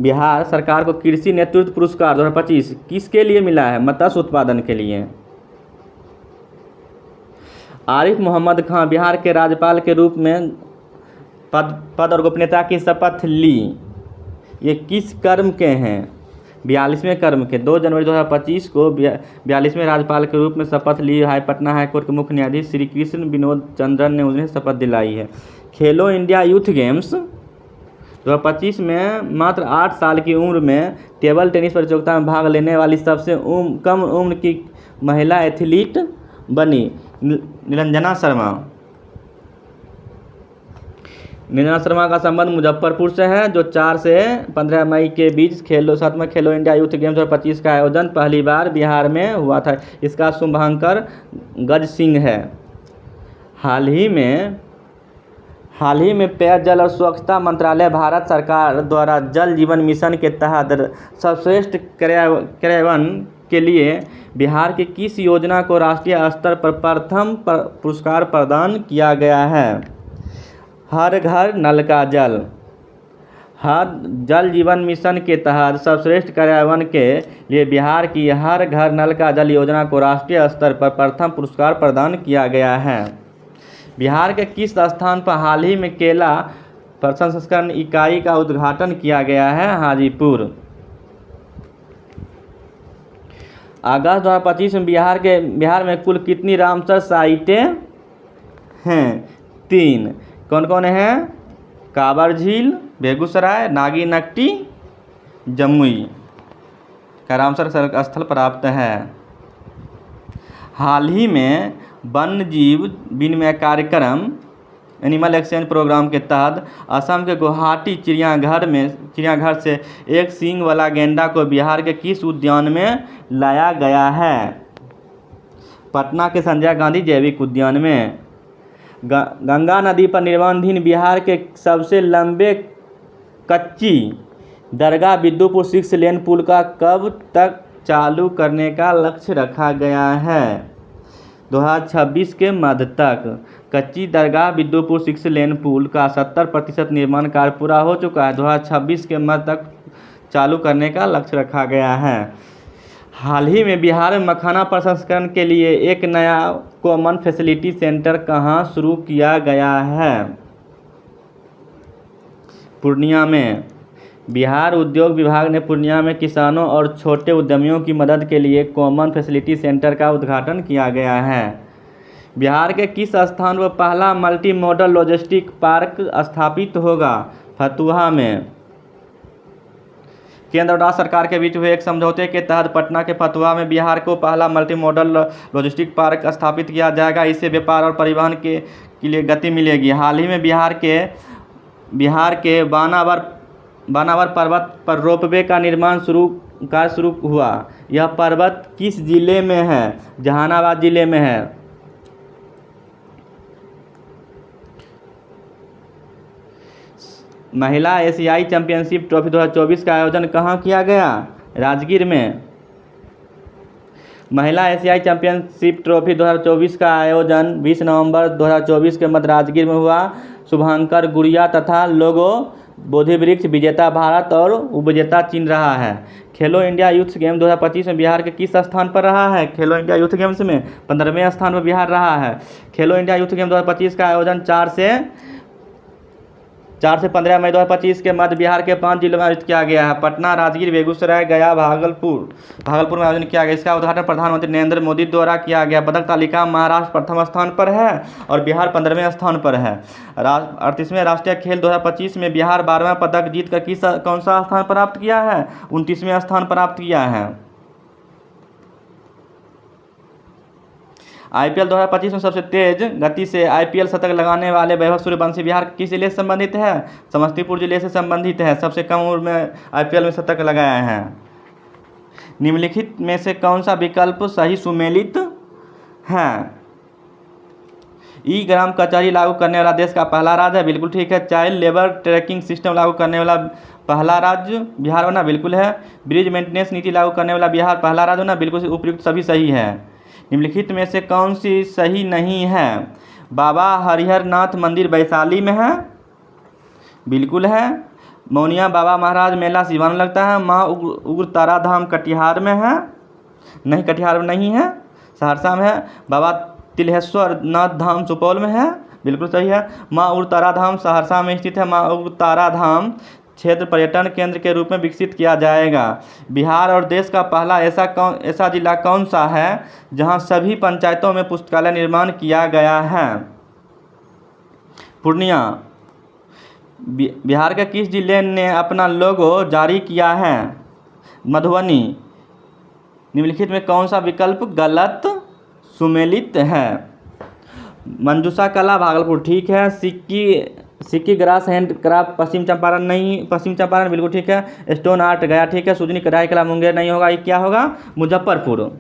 बिहार सरकार को कृषि नेतृत्व पुरस्कार 2025 किसके लिए मिला है? मत्स्य उत्पादन के लिए। आरिफ मोहम्मद खान बिहार के राज्यपाल के रूप में पद और गोपनीयता की शपथ ली। ये किस कर्म के हैं? 42वें कर्म के। 2 जनवरी 2025 को 42वें राज्यपाल के रूप में शपथ ली। पटना हाईकोर्ट के मुख्य न्यायाधीश श्री कृष्ण विनोद चंद्रन ने उन्हें शपथ दिलाई है। खेलो इंडिया यूथ गेम्स 2025 में मात्र 8 साल की उम्र में टेबल टेनिस प्रतियोगिता में भाग लेने वाली सबसे कम उम्र की महिला एथलीट बनी निरंजना शर्मा। निरंजना शर्मा का संबंध मुजफ्फरपुर से है, जो 4 से 15 मई के बीच 7वां खेलो इंडिया यूथ गेम्स 2025 का आयोजन पहली बार बिहार में हुआ था। इसका शुभांकर गज सिंह है। हाल ही में पेयजल और स्वच्छता मंत्रालय भारत सरकार द्वारा जल जीवन मिशन के तहत सर्वश्रेष्ठ कार्यान्वयन के लिए बिहार की किस योजना को राष्ट्रीय स्तर पर प्रथम पुरस्कार प्रदान किया गया है? हर घर नल का जल। जल जीवन मिशन के तहत सर्वश्रेष्ठ कार्यान्वयन के लिए बिहार की हर घर नल का जल योजना को राष्ट्रीय स्तर पर प्रथम पुरस्कार प्रदान किया गया है। बिहार के किस स्थान पर हाल ही में केला प्रसंस्करण इकाई का उद्घाटन किया गया है? हाजीपुर। अगस्त 2025 में बिहार में कुल कितनी रामसर साइटें हैं? 3। कौन कौन हैं? काबर झील बेगूसराय, नागीनट्टी जमुई का रामसर स्थल प्राप्त है। हाल ही में वन्यजीव विनिमय कार्यक्रम एनिमल एक्सचेंज प्रोग्राम के तहत असम के गुवाहाटी चिड़ियाघर से एक सींग वाला गैंडा को बिहार के किस उद्यान में लाया गया है? पटना के संजय गांधी जैविक उद्यान में। गंगा नदी पर निर्माणाधीन बिहार के सबसे लंबे कच्ची दरगाह बिद्दुपुर 6 लेन पुल का कब तक चालू करने का लक्ष्य रखा गया है। 2026 के मध्य तक कच्ची दरगाह बिद्दुपुर 6 लेन पुल का 70% निर्माण कार्य पूरा हो चुका है। 2026 के मध्य तक चालू करने का लक्ष्य रखा गया है। हाल ही में बिहार में मखाना प्रसंस्करण के लिए एक नया कॉमन फैसिलिटी सेंटर कहाँ शुरू किया गया है? पूर्णिया में। बिहार उद्योग विभाग ने पूर्णिया में किसानों और छोटे उद्यमियों की मदद के लिए कॉमन फैसिलिटी सेंटर का उद्घाटन किया गया है। बिहार के किस स्थान पर पहला मल्टी मॉडल लॉजिस्टिक पार्क स्थापित होगा? फतुहा में। केंद्र और राज्य सरकार के बीच हुए एक समझौते के तहत पटना के फतुहा में बिहार को पहला मल्टी मॉडल लॉजिस्टिक पार्क स्थापित किया जाएगा। इससे व्यापार और परिवहन के लिए गति मिलेगी। हाल ही में बिहार के बानावर पर्वत पर रोपवे का निर्माण शुरू हुआ। यह पर्वत किस जिले में है? जहानाबाद जिले में है। महिला एशियाई चैंपियनशिप ट्रॉफी 2024 का आयोजन कहाँ किया गया? राजगीर में। महिला एशियाई चैंपियनशिप ट्रॉफी 2024 का आयोजन 20 नवंबर 2024 के मध्य राजगीर में हुआ। शुभांकर गुड़िया तथा लोगो बोधिवृक्ष विजेता भारत और उपविजेता चीन रहा है। खेलो इंडिया यूथ गेम 2025 में बिहार के किस स्थान पर रहा है? खेलो इंडिया यूथ गेम्स में 15वें स्थान पर बिहार रहा है। खेलो इंडिया यूथ गेम 2025 का आयोजन 4 से 15 मई 2025 के मध्य बिहार के 5 जिलों में आयोजित किया गया है। पटना, राजगीर, बेगूसराय, गया, भागलपुर में आयोजन किया गया। इसका उद्घाटन प्रधानमंत्री नरेंद्र मोदी द्वारा किया गया। पदक तालिका में महाराष्ट्र प्रथम स्थान पर है और बिहार 15वें स्थान पर है। 38वें राष्ट्रीय खेल 2025 में बिहार 12वां पदक जीतकर कौन सा स्थान प्राप्त किया है? 29वें स्थान प्राप्त किया है। IPL 2025 में सबसे तेज गति से IPL शतक लगाने वाले वैभव सूर्यवंशी बिहार किस जिले से संबंधित है? समस्तीपुर जिले से संबंधित है। सबसे कम उम्र में IPL में शतक लगाया है। निम्नलिखित में से कौन सा विकल्प सही सुमेलित है? ई ग्राम कचहरी लागू करने वाला देश का पहला राज्य है। बिल्कुल ठीक है। चाइल्ड लेबर ट्रैकिंग सिस्टम लागू करने वाला पहला राज्य बिहार होना बिल्कुल है। ब्रिज मेंटेनेंस नीति लागू करने वाला बिहार पहला राज्य होना बिल्कुल उपयुक्त, सभी सही है। निम्नलिखित में से कौन सी सही नहीं है? बाबा हरिहर नाथ मंदिर वैशाली में है। बिल्कुल है। मौनिया बाबा महाराज मेला सिवान लगता है। माँ उग्र तारा धाम कटिहार में है। नहीं, कटिहार में नहीं है, सहरसा में है। बाबा तिल्हेश्वर नाथ धाम सुपौल में है। बिल्कुल सही है। माँ उग्र तारा धाम सहरसा में स्थित है। माँ उग्र तारा धाम क्षेत्र पर्यटन केंद्र के रूप में विकसित किया जाएगा। बिहार और देश का पहला ऐसा जिला कौन सा है जहां सभी पंचायतों में पुस्तकालय निर्माण किया गया है? पूर्णिया। बिहार के किस जिले ने अपना लोगो जारी किया है? मधुबनी। निम्नलिखित में कौन सा विकल्प गलत सुमेलित है? मंजूषा कला भागलपुर ठीक है। सिक्की ग्रास हैंड क्राफ्ट पश्चिम चंपारण नहीं, पश्चिम चंपारण बिल्कुल ठीक है। स्टोन आर्ट गया ठीक है। सुजनी कढ़ाई कला मुंगेर नहीं होगा। ये क्या होगा? मुजफ्फरपुर।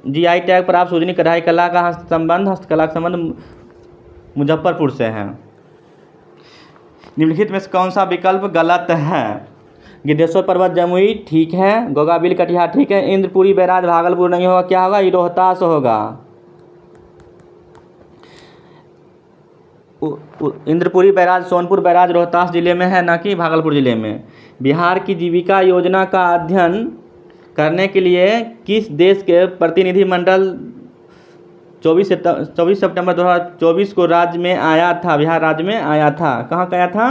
GI टैग पर आप सुजनी कढ़ाई कला का हस्तकला का संबंध मुजफ्फरपुर से है। निम्नलिखित में से कौन सा विकल्प गलत है? गिद्धेश्वर पर्वत जमुई ठीक है। गोगाबिल कटिहार ठीक है। इंद्रपुरी बैराज भागलपुर नहीं होगा। क्या होगा? ये रोहतास होगा। इंद्रपुरी बैराज सोनपुर बैराज रोहतास जिले में है, ना कि भागलपुर जिले में। बिहार की जीविका योजना का अध्ययन करने के लिए किस देश के प्रतिनिधिमंडल 24 सितंबर 2024 को राज्य में आया था? बिहार राज्य में आया था। कहाँ गया था?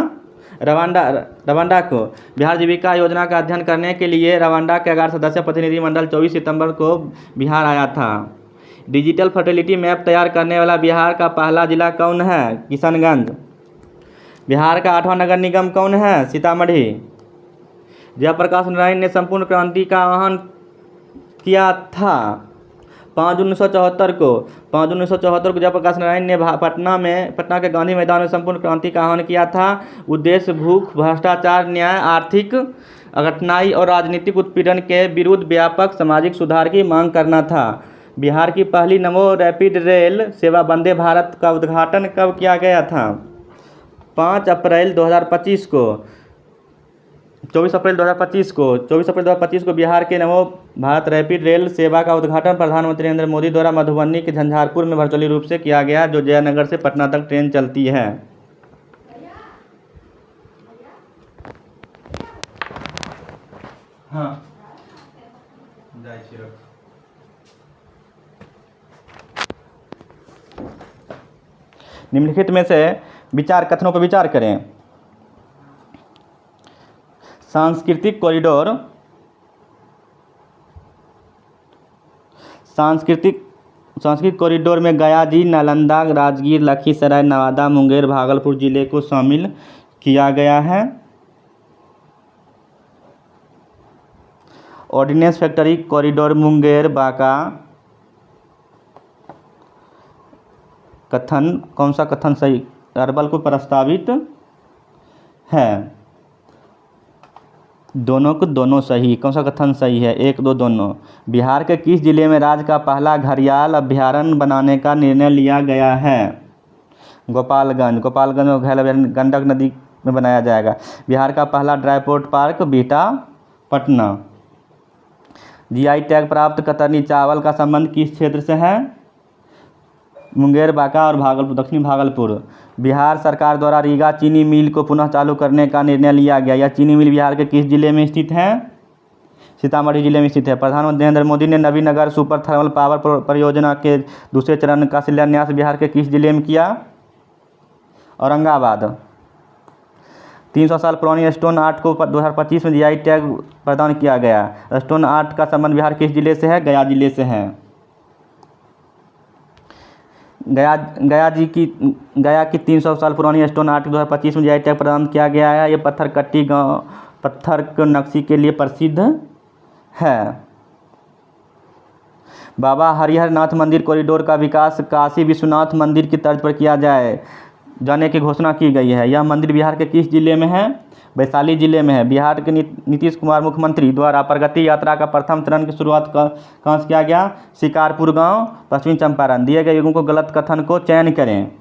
रवांडा को। बिहार जीविका योजना का अध्ययन करने के लिए रवांडा के 11 सदस्य प्रतिनिधिमंडल 24 सितंबर को बिहार आया था। डिजिटल फर्टिलिटी मैप तैयार करने वाला बिहार का पहला जिला कौन है? किशनगंज। बिहार का 8वां नगर निगम कौन है? सीतामढ़ी। जयप्रकाश नारायण ने संपूर्ण क्रांति का आह्वान किया था 5 जून 1974 को। 5 जून 1974 को जयप्रकाश नारायण ने पटना के गांधी मैदान में संपूर्ण क्रांति का आह्वान किया था। उद्देश्य भूख, भ्रष्टाचार, न्याय, आर्थिक कठिनाई और राजनीतिक उत्पीड़न के विरुद्ध व्यापक सामाजिक सुधार की मांग करना था। बिहार की पहली नमो रैपिड रेल सेवा वंदे भारत का उद्घाटन कब किया गया था? 5 अप्रैल 2025 को। 24 अप्रैल 2025 को बिहार के नमो भारत रैपिड रेल सेवा का उद्घाटन प्रधानमंत्री नरेंद्र मोदी द्वारा मधुबनी के झंझारपुर में वर्चुअली रूप से किया गया, जो जयनगर से पटना तक ट्रेन चलती है। हाँ निम्नलिखित में से विचार कथनों पर विचार करें। सांस्कृतिक कॉरिडोर में गया जी, नालंदा, राजगीर, लखीसराय, नवादा, मुंगेर, भागलपुर जिले को शामिल किया गया है। Ordnance factory corridor Munger Banka कथन, कौन सा कथन सही? अरवल को प्रस्तावित है। दोनों को दोनों सही, कौन सा कथन सही है? 1, 2 दोनों। बिहार के किस जिले में राज्य का पहला घड़ियाल अभ्यारण्य बनाने का निर्णय लिया गया है? गोपालगंज में घड़ियाल अभ्यारण्य गंडक नदी में बनाया जाएगा। बिहार का पहला dry port park Bihta Patna. GI tag प्राप्त कतरनी चावल का संबंध किस क्षेत्र से है? मुंगेर, बांका और भागलपुर, दक्षिणी भागलपुर। बिहार सरकार द्वारा रीगा चीनी मिल को पुनः चालू करने का निर्णय लिया गया। यह चीनी मिल बिहार के किस जिले में स्थित है? सीतामढ़ी जिले में स्थित है। प्रधानमंत्री नरेंद्र मोदी ने नवीनगर सुपर थर्मल पावर परियोजना के दूसरे चरण का शिलान्यास बिहार के किस जिले में किया? औरंगाबाद। 300 साल पुरानी स्टोन आर्ट को 2025 में जीआई टैग प्रदान किया गया। स्टोन आर्ट का संबंध बिहार किस जिले से है? गया जिले से है। गया की 300 साल पुरानी स्टोन आर्ट 2025 में जीआई टैग प्रदान किया गया है। ये पत्थरकट्टी गांव पत्थर के नक्शी के लिए प्रसिद्ध है। बाबा हरिहर नाथ मंदिर कॉरिडोर का विकास काशी विश्वनाथ मंदिर की तर्ज पर किया जाने की घोषणा की गई है। यह मंदिर बिहार के किस जिले में है? वैशाली जिले में है। बिहार के नीतीश कुमार मुख्यमंत्री द्वारा प्रगति यात्रा का प्रथम चरण की शुरुआत कहाँ से किया गया? शिकारपुर गांव, पश्चिमी चंपारण। दिए गए युगों को गलत कथन को चयन करें।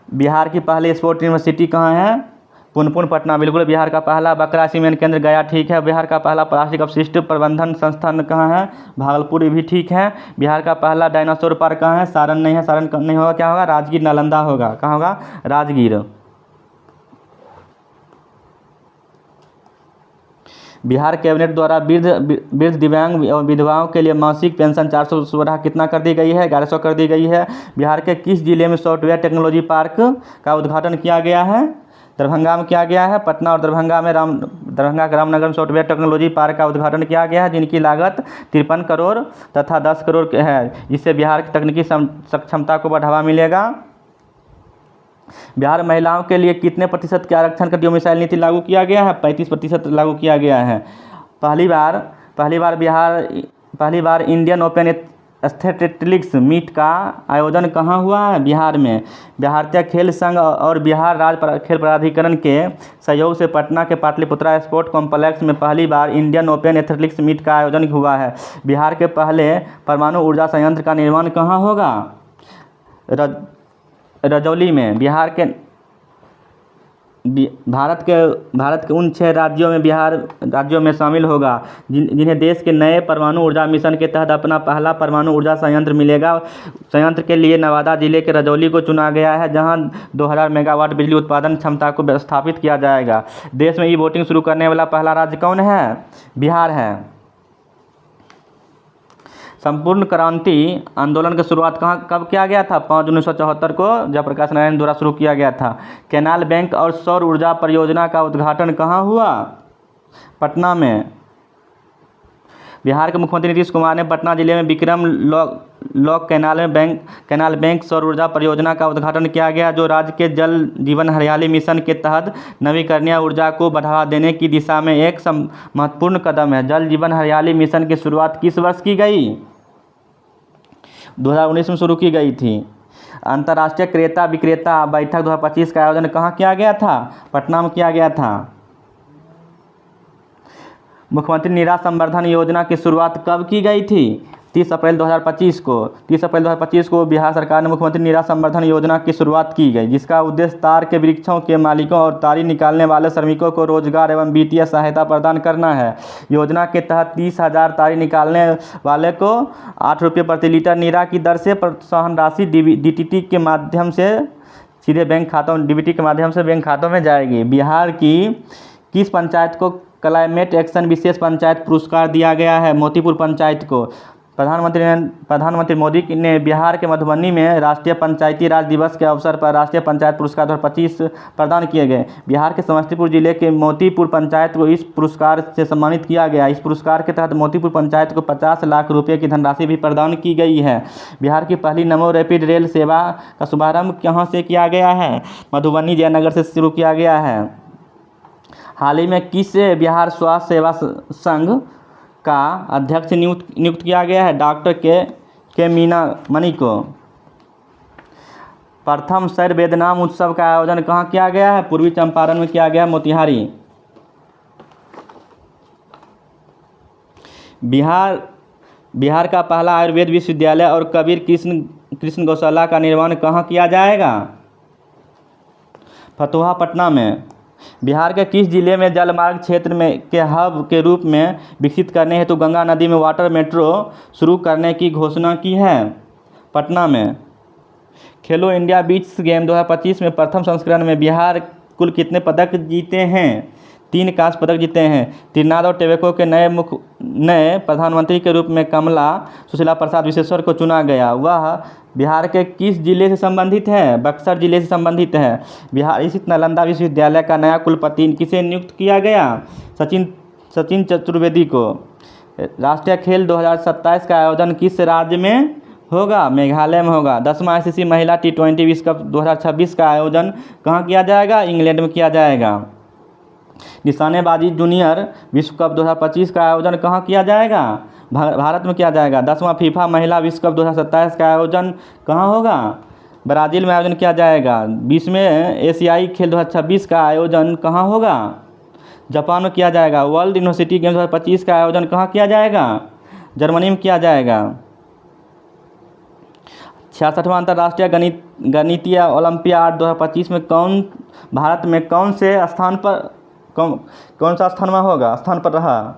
बिहार की पहली स्पोर्ट यूनिवर्सिटी कहाँ है? पुनपुन पटना, बिल्कुल। बिहार का पहला बकरा सीमेंट केंद्र गया, ठीक है। बिहार का पहला प्लास्टिक अपशिष्ट प्रबंधन संस्थान कहाँ है? भागलपुर, भी ठीक है। बिहार का पहला डायनासोर पार्क कहाँ है? सारण नहीं है, सारण नहीं होगा, क्या होगा? राजगीर, नालंदा होगा। कहाँ होगा? राजगीर। बिहार कैबिनेट द्वारा वृद्ध दिव्यांग एवं विधवाओं के लिए मासिक पेंशन 400 बढ़ा कितना कर दी गई है? 1100 कर दी गई है। बिहार के किस जिले में सॉफ्टवेयर टेक्नोलॉजी पार्क का उद्घाटन किया गया है? दरभंगा में किया गया है। पटना और दरभंगा के रामनगर में सॉफ्टवेयर टेक्नोलॉजी पार्क का उद्घाटन किया गया है, जिनकी लागत 53 करोड़ तथा 10 करोड़ है। इससे बिहार की तकनीकी सक्षमता को बढ़ावा मिलेगा। बिहार महिलाओं के लिए कितने प्रतिशत के आरक्षण का डोमिसाइल नीति लागू किया गया है? 35% लागू किया गया है। पहली बार इंडियन ओपन एथलेटिक्स मीट का आयोजन कहाँ हुआ है? बिहार में। भारतीय खेल संघ और बिहार राज्य खेल प्राधिकरण के सहयोग से पटना के पाटलिपुत्रा स्पोर्ट कॉम्प्लेक्स में पहली बार इंडियन ओपन एथलेटिक्स मीट का आयोजन हुआ है। बिहार के पहले परमाणु ऊर्जा संयंत्र का निर्माण कहाँ होगा? रजौली में। भारत के उन 6 राज्यों में शामिल होगा जिन्हें देश के नए परमाणु ऊर्जा मिशन के तहत अपना पहला परमाणु ऊर्जा संयंत्र मिलेगा। संयंत्र के लिए नवादा जिले के रजौली को चुना गया है, जहां 2000 मेगावाट बिजली उत्पादन क्षमता को स्थापित किया जाएगा। देश में ई वोटिंग शुरू करने वाला पहला राज्य कौन है? बिहार है। संपूर्ण क्रांति आंदोलन की शुरुआत कब किया गया था? 5 जून 1974 को जयप्रकाश नारायण द्वारा शुरू किया गया था। कैनाल बैंक और सौर ऊर्जा परियोजना का उद्घाटन कहाँ हुआ? पटना में। बिहार के मुख्यमंत्री नीतीश कुमार ने पटना जिले में विक्रम लॉक कैनाल बैंक सौर ऊर्जा परियोजना का उद्घाटन किया गया, जो राज्य के जल जीवन हरियाली मिशन के तहत नवीकरणीय ऊर्जा को बढ़ावा देने की दिशा में एक महत्वपूर्ण कदम है। जल जीवन हरियाली मिशन की शुरुआत किस वर्ष की गई? 2019 में शुरू की गई थी। अंतर्राष्ट्रीय क्रेता विक्रेता बैठक 2025 का आयोजन कहाँ किया गया था? पटना में किया गया था। मुख्यमंत्री नीरा संवर्धन योजना की शुरुआत कब की गई थी? 30 अप्रैल 2025 को बिहार सरकार ने मुख्यमंत्री निराश संवर्धन योजना की शुरुआत की गई, जिसका उद्देश्य तार के वृक्षों के मालिकों और तारी निकालने वाले श्रमिकों को रोजगार एवं वित्तीय सहायता प्रदान करना है। योजना के तहत 30,000 तारी निकालने वाले को 8 रुपये प्रति लीटर नीरा की दर से प्रोत्साहन राशि डीबीटी के माध्यम से सीधे बैंक खातों में जाएगी। बिहार की किस पंचायत को क्लाइमेट एक्शन विशेष पंचायत पुरस्कार दिया गया है? मोतीपुर पंचायत को। प्रधानमंत्री मोदी ने बिहार के मधुबनी में राष्ट्रीय पंचायती राज दिवस के अवसर पर राष्ट्रीय पंचायत पुरस्कार 2025 प्रदान किए गए। बिहार के समस्तीपुर जिले के मोतीपुर पंचायत को इस पुरस्कार से सम्मानित किया गया। इस पुरस्कार के तहत मोतीपुर पंचायत को 50 लाख रुपये की धनराशि भी प्रदान की गई है। बिहार की पहली नमो रैपिड रेल सेवा का शुभारंभ कहाँ से किया गया है? मधुबनी जयनगर से शुरू किया गया है। हाल ही में किस बिहार स्वास्थ्य सेवा संघ का अध्यक्ष नियुक्त किया गया है? डॉक्टर के मीना मणि को। प्रथम सैर वेदनाम उत्सव का आयोजन कहाँ किया गया है? पूर्वी चंपारण में किया गया, मोतिहारी। बिहार का पहला आयुर्वेद विश्वविद्यालय और कबीर कृष्ण गौशाला का निर्माण कहाँ किया जाएगा? फतुहा, पटना में। बिहार के किस जिले में जलमार्ग क्षेत्र में के हब के रूप में विकसित करने हेतु गंगा नदी में वाटर मेट्रो शुरू करने की घोषणा की है? पटना में। खेलो इंडिया बीच गेम 2025 में प्रथम संस्करण में बिहार कुल कितने पदक जीते हैं? 3 कांस्य पदक जीते हैं। त्रिनाद और टेबको के नए प्रधानमंत्री के रूप में कमला सुशीला प्रसाद विश्वेश्वर को चुना गया। वह बिहार के किस जिले से संबंधित है? बक्सर जिले से संबंधित है। बिहार स्थित नालंदा विश्वविद्यालय का नया कुलपति किसे नियुक्त किया गया? सचिन चतुर्वेदी को। राष्ट्रीय खेल 2027 का आयोजन किस राज्य में होगा? मेघालय में होगा। 10वां ICC महिला T20 विश्व कप 2026 का आयोजन कहाँ किया जाएगा? इंग्लैंड में किया जाएगा। निशानेबाजी जूनियर विश्व कप 2025 का आयोजन कहाँ किया जाएगा? भारत में किया जाएगा। 10वां फीफा महिला विश्व कप 2027 का आयोजन कहाँ होगा? ब्राज़ील में आयोजन किया जाएगा। 20वें एशियाई खेल 2026 का आयोजन कहाँ होगा? जापान में किया जाएगा। वर्ल्ड यूनिवर्सिटी गेम 2025 का आयोजन कहाँ किया जाएगा? जर्मनी में किया जाएगा। 66वां अंतर्राष्ट्रीय गणितीय ओलंपियाड 2025 में भारत में कौन सा स्थान पर रहा?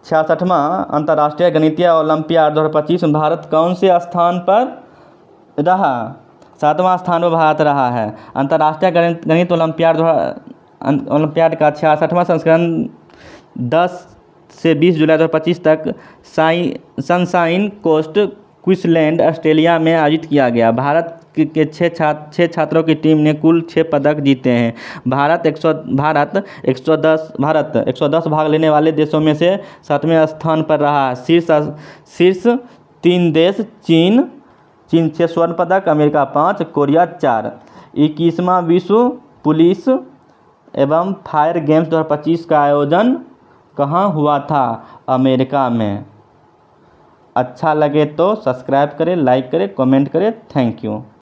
66वां अंतर्राष्ट्रीय गणितीय ओलंपियाड 2025 में भारत कौन से स्थान पर रहा? 7वां स्थान पर भारत रहा है। अंतर्राष्ट्रीय गणित ओलंपियाड का 66वां संस्करण 10 से 20 जुलाई 2025 तक सनशाइन कोस्ट क्वींसलैंड, ऑस्ट्रेलिया में आयोजित किया गया। भारत के 6 छात्रों की टीम ने कुल 6 पदक जीते हैं। भारत 110 भाग लेने वाले देशों में से 7वें स्थान पर रहा। शीर्ष 3 देश चीन 6 स्वर्ण पदक, अमेरिका 5, कोरिया 4। 21वां विश्व पुलिस एवं फायर गेम्स 2025 का आयोजन कहाँ हुआ था? अमेरिका में। अच्छा लगे तो सब्सक्राइब करें, लाइक करें, कमेंट करें। Thank you.